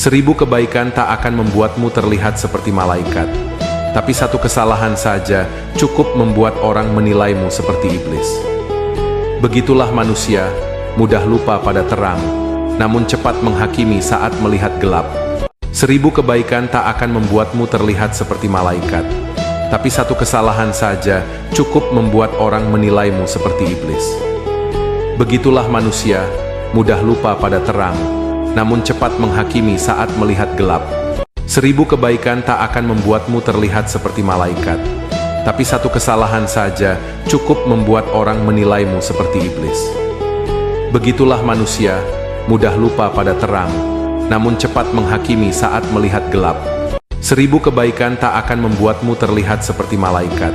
1000 kebaikan tak akan membuatmu terlihat seperti malaikat, tapi satu kesalahan saja cukup membuat orang menilaimu seperti iblis. Begitulah manusia, mudah lupa pada terang, namun cepat menghakimi saat melihat gelap. 1000 kebaikan tak akan membuatmu terlihat seperti malaikat, tapi satu kesalahan saja cukup membuat orang menilaimu seperti iblis. Begitulah manusia, mudah lupa pada terang, namun cepat menghakimi saat melihat gelap. 1000 kebaikan tak akan membuatmu terlihat seperti malaikat, tapi satu kesalahan saja cukup membuat orang menilaimu seperti iblis. Begitulah manusia, mudah lupa pada terang, namun cepat menghakimi saat melihat gelap. 1000 kebaikan tak akan membuatmu terlihat seperti malaikat,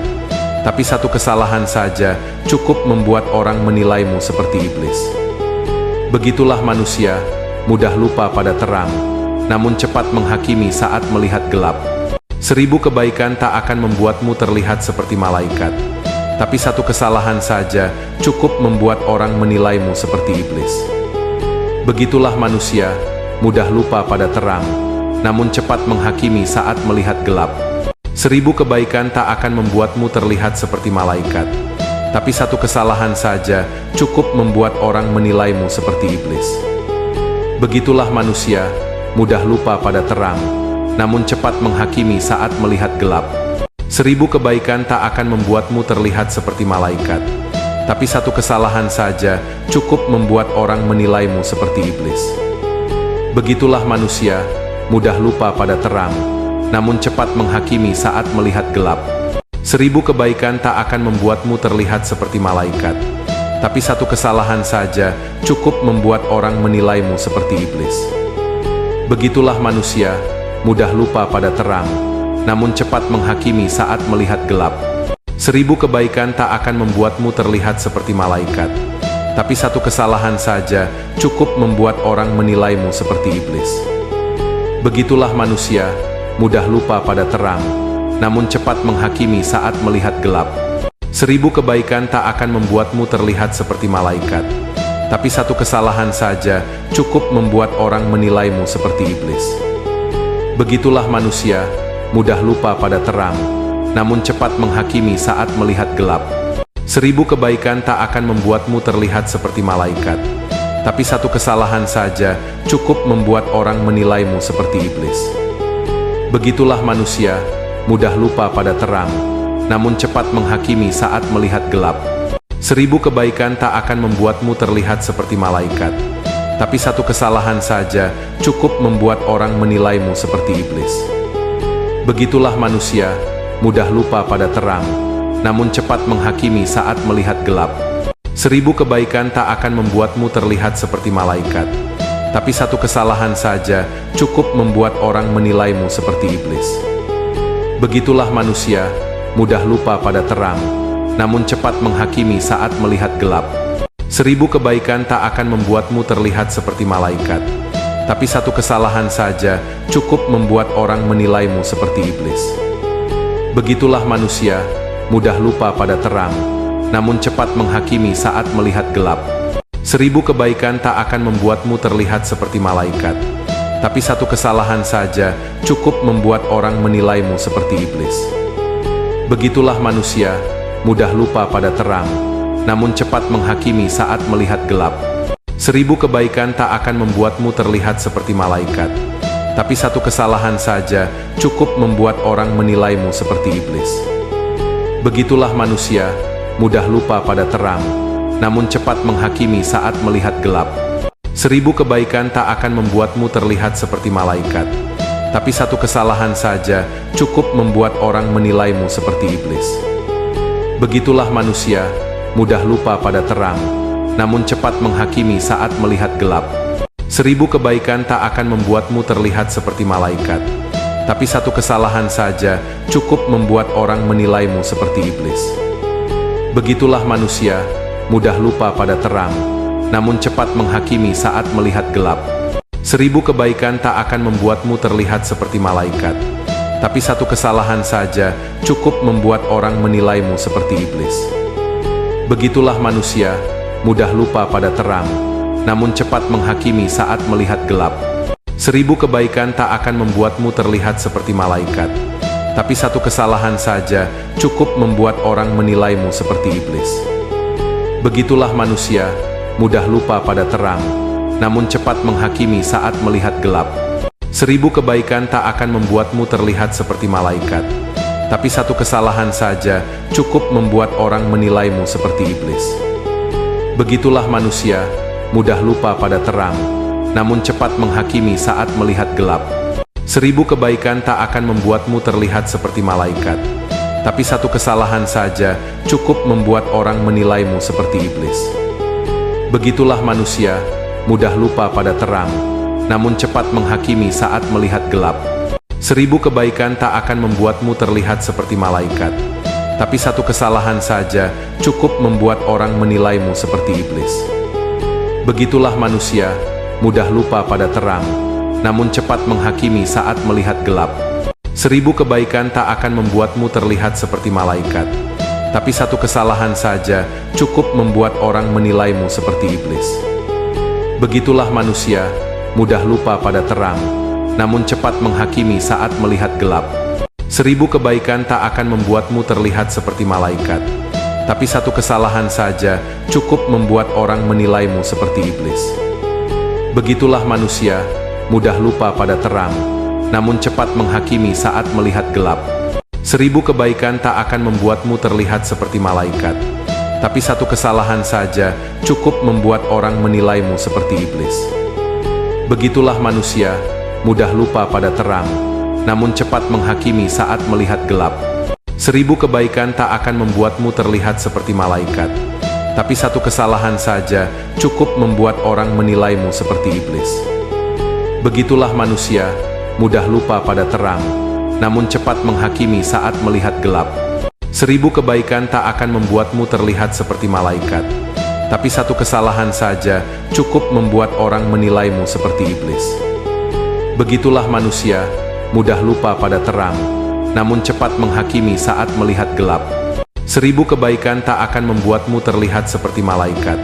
tapi satu kesalahan saja cukup membuat orang menilaimu seperti iblis. Begitulah manusia, mudah lupa pada terang, namun cepat menghakimi saat melihat gelap. 1000 kebaikan tak akan membuatmu terlihat seperti malaikat, tapi satu kesalahan saja cukup membuat orang menilaimu seperti iblis. Begitulah manusia, mudah lupa pada terang, namun cepat menghakimi saat melihat gelap. 1000 kebaikan tak akan membuatmu terlihat seperti malaikat, tapi satu kesalahan saja cukup membuat orang menilaimu seperti iblis. Begitulah manusia, mudah lupa pada terang, namun cepat menghakimi saat melihat gelap. 1000 kebaikan tak akan membuatmu terlihat seperti malaikat, tapi satu kesalahan saja cukup membuat orang menilaimu seperti iblis. Begitulah manusia, mudah lupa pada terang, namun cepat menghakimi saat melihat gelap. 1000 kebaikan tak akan membuatmu terlihat seperti malaikat, tapi satu kesalahan saja cukup membuat orang menilaimu seperti iblis. Begitulah manusia, mudah lupa pada terang, namun cepat menghakimi saat melihat gelap. 1000 kebaikan tak akan membuatmu terlihat seperti malaikat, tapi satu kesalahan saja cukup membuat orang menilaimu seperti iblis. Begitulah manusia, mudah lupa pada terang, namun cepat menghakimi saat melihat gelap. 1000 kebaikan tak akan membuatmu terlihat seperti malaikat, tapi satu kesalahan saja cukup membuat orang menilaimu seperti iblis. Begitulah manusia, mudah lupa pada terang, namun cepat menghakimi saat melihat gelap. 1000 kebaikan tak akan membuatmu terlihat seperti malaikat, tapi satu kesalahan saja cukup membuat orang menilaimu seperti iblis. Begitulah manusia, mudah lupa pada terang, namun cepat menghakimi saat melihat gelap. 1000 kebaikan tak akan membuatmu terlihat seperti malaikat, tapi satu kesalahan saja cukup membuat orang menilaimu seperti iblis. Begitulah manusia, mudah lupa pada terang, namun cepat menghakimi saat melihat gelap. 1000 kebaikan tak akan membuatmu terlihat seperti malaikat, tapi satu kesalahan saja cukup membuat orang menilaimu seperti iblis. Begitulah manusia, mudah lupa pada terang, namun cepat menghakimi saat melihat gelap. 1000 kebaikan tak akan membuatmu terlihat seperti malaikat, tapi satu kesalahan saja cukup membuat orang menilaimu seperti iblis. Begitulah manusia, mudah lupa pada terang, namun cepat menghakimi saat melihat gelap. 1000 kebaikan tak akan membuatmu terlihat seperti malaikat, tapi satu kesalahan saja cukup membuat orang menilaimu seperti iblis. Begitulah manusia, mudah lupa pada terang, namun cepat menghakimi saat melihat gelap. 1000 kebaikan tak akan membuatmu terlihat seperti malaikat, tapi satu kesalahan saja cukup membuat orang menilaimu seperti iblis. Begitulah manusia, mudah lupa pada terang, namun cepat menghakimi saat melihat gelap. 1000 kebaikan tak akan membuatmu terlihat seperti malaikat, tapi satu kesalahan saja cukup membuat orang menilaimu seperti iblis. Begitulah manusia, mudah lupa pada terang, namun cepat menghakimi saat melihat gelap. 1000 kebaikan tak akan membuatmu terlihat seperti malaikat, tapi satu kesalahan saja cukup membuat orang menilaimu seperti iblis. Begitulah manusia, mudah lupa pada terang, namun cepat menghakimi saat melihat gelap. 1000 kebaikan tak akan membuatmu terlihat seperti malaikat, tapi satu kesalahan saja cukup membuat orang menilaimu seperti iblis. Begitulah manusia, mudah lupa pada terang, namun cepat menghakimi saat melihat gelap. 1000 kebaikan tak akan membuatmu terlihat seperti malaikat, tapi satu kesalahan saja cukup membuat orang menilaimu seperti iblis. Begitulah manusia, mudah lupa pada terang, namun cepat menghakimi saat melihat gelap. 1000 kebaikan tak akan membuatmu terlihat seperti malaikat, tapi satu kesalahan saja cukup membuat orang menilaimu seperti iblis. Begitulah manusia, mudah lupa pada terang, namun cepat menghakimi saat melihat gelap. 1000 kebaikan tak akan membuatmu terlihat seperti malaikat, tapi satu kesalahan saja cukup membuat orang menilaimu seperti iblis. Begitulah manusia, mudah lupa pada terang, namun cepat menghakimi saat melihat gelap. 1000 kebaikan tak akan membuatmu terlihat seperti malaikat, tapi satu kesalahan saja cukup membuat orang menilaimu seperti iblis. Begitulah manusia, mudah lupa pada terang, namun cepat menghakimi saat melihat gelap. 1000 kebaikan tak akan membuatmu terlihat seperti malaikat, tapi satu kesalahan saja cukup membuat orang menilaimu seperti iblis. Begitulah manusia, mudah lupa pada terang, namun cepat menghakimi saat melihat gelap. 1000 kebaikan tak akan membuatmu terlihat seperti malaikat, tapi satu kesalahan saja cukup membuat orang menilaimu seperti iblis. Begitulah manusia, mudah lupa pada terang, namun cepat menghakimi saat melihat gelap. 1000 kebaikan tak akan membuatmu terlihat seperti malaikat, tapi satu kesalahan saja cukup membuat orang menilaimu seperti iblis. Begitulah manusia, mudah lupa pada terang, namun cepat menghakimi saat melihat gelap. 1000 kebaikan tak akan membuatmu terlihat seperti malaikat, tapi satu kesalahan saja cukup membuat orang menilaimu seperti iblis. Begitulah manusia, mudah lupa pada terang, namun cepat menghakimi saat melihat gelap. 1000 kebaikan tak akan membuatmu terlihat seperti malaikat, tapi satu kesalahan saja cukup membuat orang menilaimu seperti iblis. Begitulah manusia, mudah lupa pada terang, namun cepat menghakimi saat melihat gelap. 1000 kebaikan tak akan membuatmu terlihat seperti malaikat,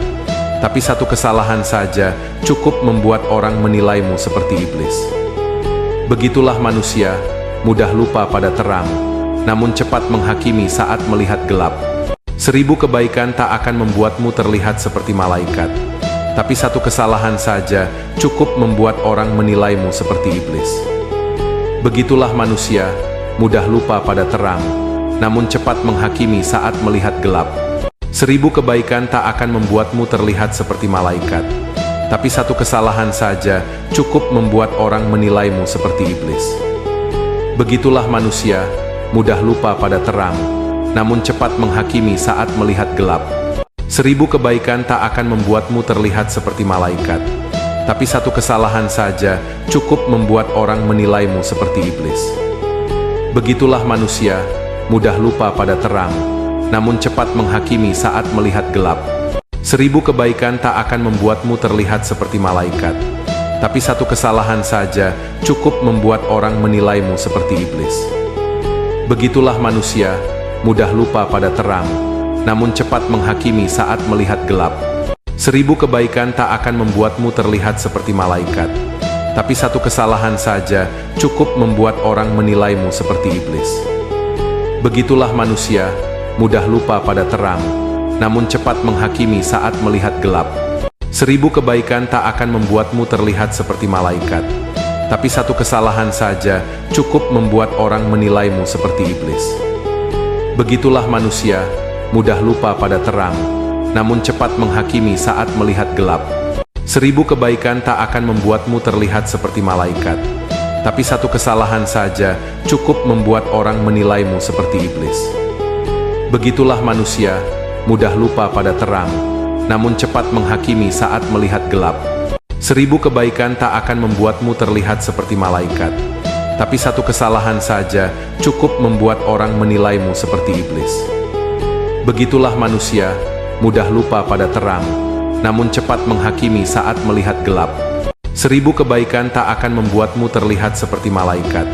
tapi satu kesalahan saja cukup membuat orang menilaimu seperti iblis. Begitulah manusia, mudah lupa pada terang, namun cepat menghakimi saat melihat gelap. 1000 kebaikan tak akan membuatmu terlihat seperti malaikat, tapi satu kesalahan saja cukup membuat orang menilaimu seperti iblis. Begitulah manusia, mudah lupa pada terang, namun cepat menghakimi saat melihat gelap. 1000 kebaikan tak akan membuatmu terlihat seperti malaikat, tapi satu kesalahan saja cukup membuat orang menilaimu seperti iblis. Begitulah manusia, mudah lupa pada terang, namun cepat menghakimi saat melihat gelap. 1000 kebaikan tak akan membuatmu terlihat seperti malaikat, tapi satu kesalahan saja cukup membuat orang menilaimu seperti iblis. Begitulah manusia, mudah lupa pada terang, namun cepat menghakimi saat melihat gelap. 1000 kebaikan tak akan membuatmu terlihat seperti malaikat, tapi satu kesalahan saja cukup membuat orang menilaimu seperti iblis. Begitulah manusia, mudah lupa pada terang, namun cepat menghakimi saat melihat gelap. 1000 kebaikan tak akan membuatmu terlihat seperti malaikat, tapi satu kesalahan saja cukup membuat orang menilaimu seperti iblis. Begitulah manusia, mudah lupa pada terang, namun cepat menghakimi saat melihat gelap. 1000 kebaikan tak akan membuatmu terlihat seperti malaikat, tapi satu kesalahan saja cukup membuat orang menilaimu seperti iblis. Begitulah manusia, mudah lupa pada terang, namun cepat menghakimi saat melihat gelap. 1000 kebaikan tak akan membuatmu terlihat seperti malaikat, tapi satu kesalahan saja cukup membuat orang menilaimu seperti iblis. Begitulah manusia, mudah lupa pada terang, namun cepat menghakimi saat melihat gelap. 1000 kebaikan tak akan membuatmu terlihat seperti malaikat, tapi satu kesalahan saja cukup membuat orang menilaimu seperti iblis. Begitulah manusia, mudah lupa pada terang, namun cepat menghakimi saat melihat gelap. 1000 kebaikan tak akan membuatmu terlihat seperti malaikat,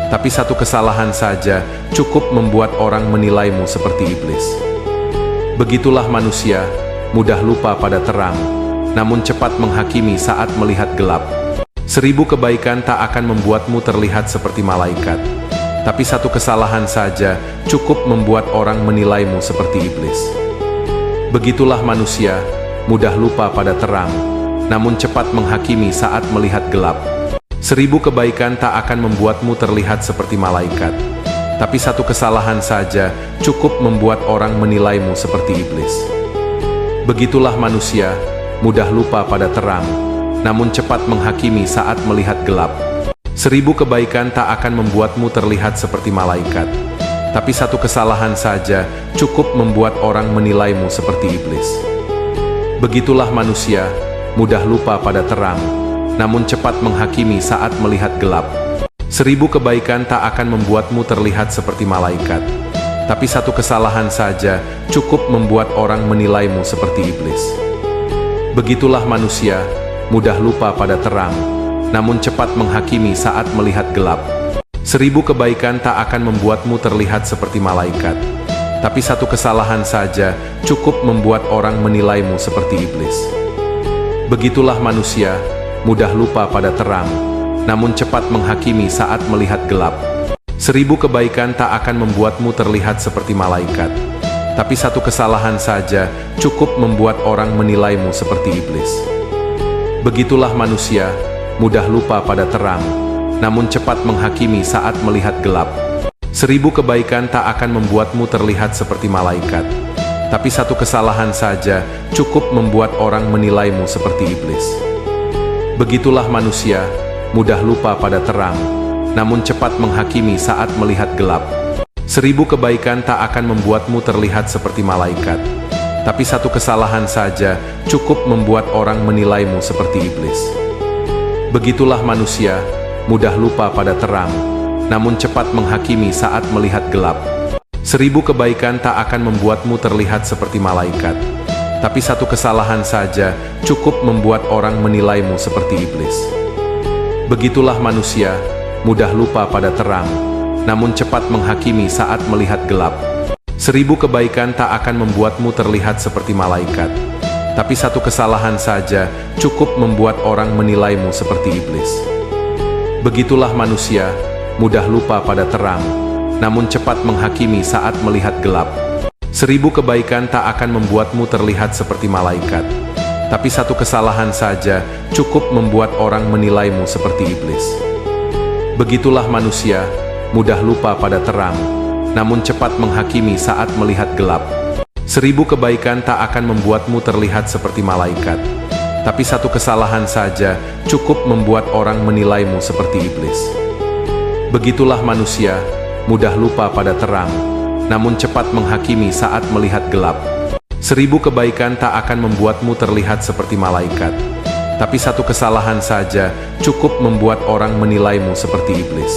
tapi satu kesalahan saja cukup membuat orang menilaimu seperti iblis. Begitulah manusia, mudah lupa pada terang, namun cepat menghakimi saat melihat gelap. 1000 kebaikan tak akan membuatmu terlihat seperti malaikat, tapi satu kesalahan saja cukup membuat orang menilaimu seperti iblis. Begitulah manusia, mudah lupa pada terang, namun cepat menghakimi saat melihat gelap. 1000 kebaikan tak akan membuatmu terlihat seperti malaikat, tapi satu kesalahan saja cukup membuat orang menilaimu seperti iblis. Begitulah manusia, mudah lupa pada terang, namun cepat menghakimi saat melihat gelap. 1000 kebaikan tak akan membuatmu terlihat seperti malaikat, tapi satu kesalahan saja cukup membuat orang menilaimu seperti iblis. Begitulah manusia, mudah lupa pada terang, namun cepat menghakimi saat melihat gelap. 1000 kebaikan tak akan membuatmu terlihat seperti malaikat, tapi satu kesalahan saja cukup membuat orang menilaimu seperti iblis. Begitulah manusia, mudah lupa pada terang, namun cepat menghakimi saat melihat gelap. 1000 kebaikan tak akan membuatmu terlihat seperti malaikat, tapi satu kesalahan saja cukup membuat orang menilaimu seperti iblis. Begitulah manusia, mudah lupa pada terang, namun cepat menghakimi saat melihat gelap. 1000 kebaikan tak akan membuatmu terlihat seperti malaikat, tapi satu kesalahan saja cukup membuat orang menilaimu seperti iblis. Begitulah manusia, mudah lupa pada terang, namun cepat menghakimi saat melihat gelap. 1000 kebaikan tak akan membuatmu terlihat seperti malaikat, tapi satu kesalahan saja cukup membuat orang menilaimu seperti iblis. Begitulah manusia, mudah lupa pada terang, namun cepat menghakimi saat melihat gelap. 1000 kebaikan tak akan membuatmu terlihat seperti malaikat, tapi satu kesalahan saja cukup membuat orang menilaimu seperti iblis. Begitulah manusia, mudah lupa pada terang, namun cepat menghakimi saat melihat gelap. 1000 kebaikan tak akan membuatmu terlihat seperti malaikat, tapi satu kesalahan saja cukup membuat orang menilaimu seperti iblis. Begitulah manusia, mudah lupa pada terang, namun cepat menghakimi saat melihat gelap. 1000 kebaikan tak akan membuatmu terlihat seperti malaikat, tapi satu kesalahan saja cukup membuat orang menilaimu seperti iblis. Begitulah manusia, mudah lupa pada terang, namun cepat menghakimi saat melihat gelap. 1000 kebaikan tak akan membuatmu terlihat seperti malaikat, tapi satu kesalahan saja cukup membuat orang menilaimu seperti iblis. Begitulah manusia, mudah lupa pada terang, namun cepat menghakimi saat melihat gelap. 1000 kebaikan tak akan membuatmu terlihat seperti malaikat, tapi satu kesalahan saja cukup membuat orang menilaimu seperti iblis. Begitulah manusia, mudah lupa pada terang, namun cepat menghakimi saat melihat gelap. 1000 kebaikan tak akan membuatmu terlihat seperti malaikat, tapi satu kesalahan saja cukup membuat orang menilaimu seperti iblis.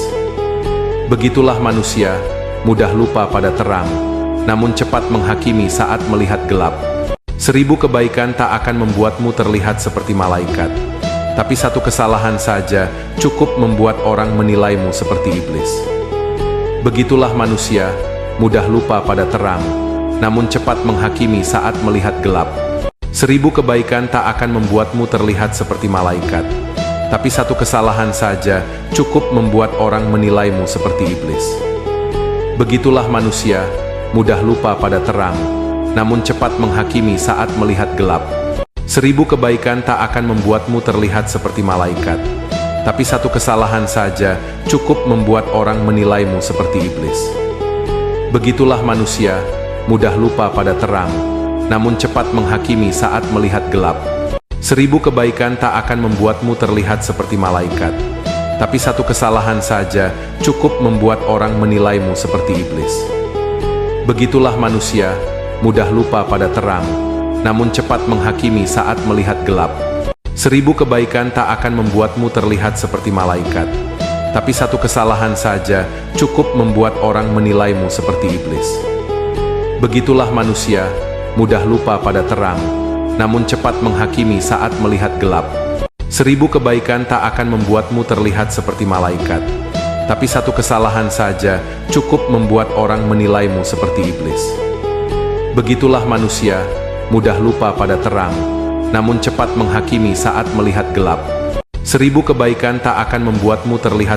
Begitulah manusia, mudah lupa pada terang, namun cepat menghakimi saat melihat gelap. 1000 kebaikan tak akan membuatmu terlihat seperti malaikat, tapi satu kesalahan saja cukup membuat orang menilaimu seperti iblis. Begitulah manusia, mudah lupa pada terang, namun cepat menghakimi saat melihat gelap. 1000 kebaikan tak akan membuatmu terlihat seperti malaikat, tapi satu kesalahan saja cukup membuat orang menilaimu seperti iblis. Begitulah manusia, mudah lupa pada terang, namun cepat menghakimi saat melihat gelap. 1000 kebaikan tak akan membuatmu terlihat seperti malaikat, tapi satu kesalahan saja cukup membuat orang menilaimu seperti iblis. Begitulah manusia, mudah lupa pada terang, namun cepat menghakimi saat melihat gelap. 1000 kebaikan tak akan membuatmu terlihat seperti malaikat, tapi satu kesalahan saja cukup membuat orang menilaimu seperti iblis. Begitulah manusia, mudah lupa pada terang, namun cepat menghakimi saat melihat gelap. 1000 kebaikan tak akan membuatmu terlihat seperti malaikat, tapi satu kesalahan saja cukup membuat orang menilaimu seperti iblis. Begitulah manusia, mudah lupa pada terang, namun cepat menghakimi saat melihat gelap. 1000 kebaikan tak akan membuatmu terlihat seperti malaikat, tapi satu kesalahan saja cukup membuat orang menilaimu seperti iblis. Begitulah manusia, mudah lupa pada terang, namun cepat menghakimi saat melihat gelap. 1000 kebaikan tak akan membuatmu terlihat